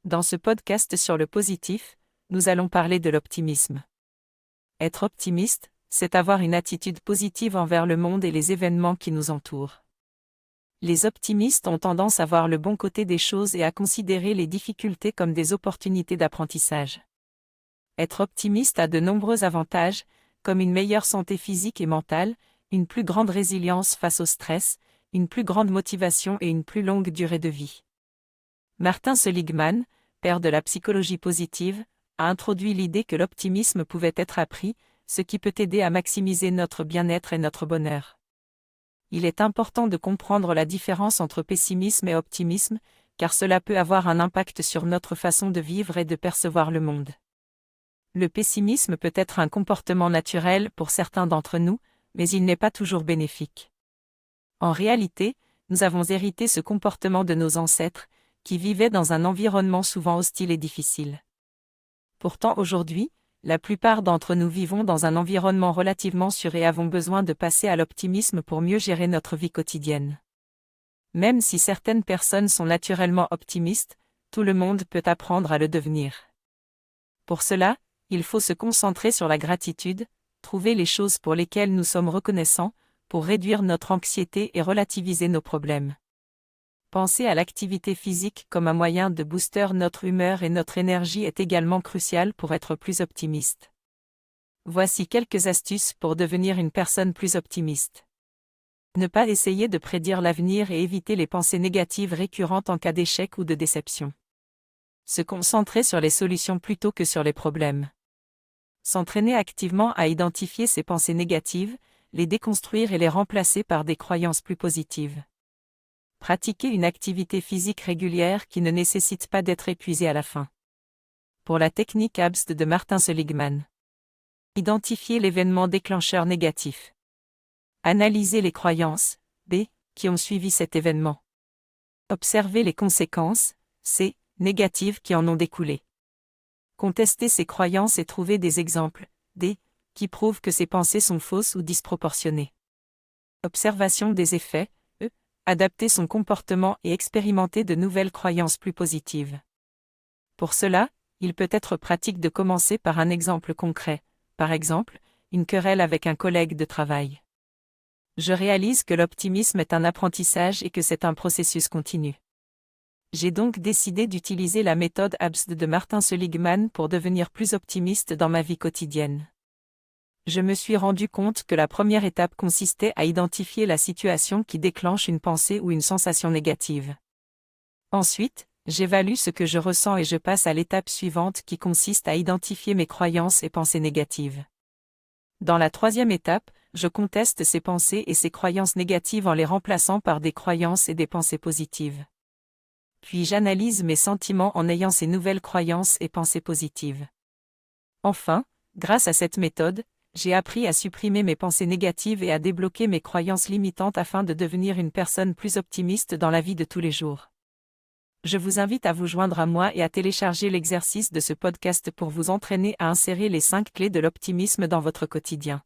Dans ce podcast sur le positif, nous allons parler de l'optimisme. Être optimiste, c'est avoir une attitude positive envers le monde et les événements qui nous entourent. Les optimistes ont tendance à voir le bon côté des choses et à considérer les difficultés comme des opportunités d'apprentissage. Être optimiste a de nombreux avantages, comme une meilleure santé physique et mentale, une plus grande résilience face au stress, une plus grande motivation et une plus longue durée de vie. Martin Seligman, père de la psychologie positive, a introduit l'idée que l'optimisme pouvait être appris, ce qui peut aider à maximiser notre bien-être et notre bonheur. Il est important de comprendre la différence entre pessimisme et optimisme, car cela peut avoir un impact sur notre façon de vivre et de percevoir le monde. Le pessimisme peut être un comportement naturel pour certains d'entre nous, mais il n'est pas toujours bénéfique. En réalité, nous avons hérité ce comportement de nos ancêtres, qui vivaient dans un environnement souvent hostile et difficile. Pourtant aujourd'hui, la plupart d'entre nous vivons dans un environnement relativement sûr et avons besoin de passer à l'optimisme pour mieux gérer notre vie quotidienne. Même si certaines personnes sont naturellement optimistes, tout le monde peut apprendre à le devenir. Pour cela, il faut se concentrer sur la gratitude, trouver les choses pour lesquelles nous sommes reconnaissants, pour réduire notre anxiété et relativiser nos problèmes. Penser à l'activité physique comme un moyen de booster notre humeur et notre énergie est également crucial pour être plus optimiste. Voici quelques astuces pour devenir une personne plus optimiste. Ne pas essayer de prédire l'avenir et éviter les pensées négatives récurrentes en cas d'échec ou de déception. Se concentrer sur les solutions plutôt que sur les problèmes. S'entraîner activement à identifier ces pensées négatives, les déconstruire et les remplacer par des croyances plus positives. Pratiquer une activité physique régulière qui ne nécessite pas d'être épuisé à la fin. Pour la technique ABST de Martin Seligman. Identifier l'événement déclencheur négatif. Analyser les croyances, B, qui ont suivi cet événement. Observer les conséquences, C, négatives qui en ont découlé. Contester ces croyances et trouver des exemples, D, qui prouvent que ces pensées sont fausses ou disproportionnées. Observation des effets, E, adapter son comportement et expérimenter de nouvelles croyances plus positives. Pour cela, il peut être pratique de commencer par un exemple concret, par exemple, une querelle avec un collègue de travail. Je réalise que l'optimisme est un apprentissage et que c'est un processus continu. J'ai donc décidé d'utiliser la méthode ABST de Martin Seligman pour devenir plus optimiste dans ma vie quotidienne. Je me suis rendu compte que la première étape consistait à identifier la situation qui déclenche une pensée ou une sensation négative. Ensuite, j'évalue ce que je ressens et je passe à l'étape suivante qui consiste à identifier mes croyances et pensées négatives. Dans la troisième étape, je conteste ces pensées et ces croyances négatives en les remplaçant par des croyances et des pensées positives. Puis j'analyse mes sentiments en ayant ces nouvelles croyances et pensées positives. Enfin, grâce à cette méthode, j'ai appris à supprimer mes pensées négatives et à débloquer mes croyances limitantes afin de devenir une personne plus optimiste dans la vie de tous les jours. Je vous invite à vous joindre à moi et à télécharger l'exercice de ce podcast pour vous entraîner à insérer les 5 clés de l'optimisme dans votre quotidien.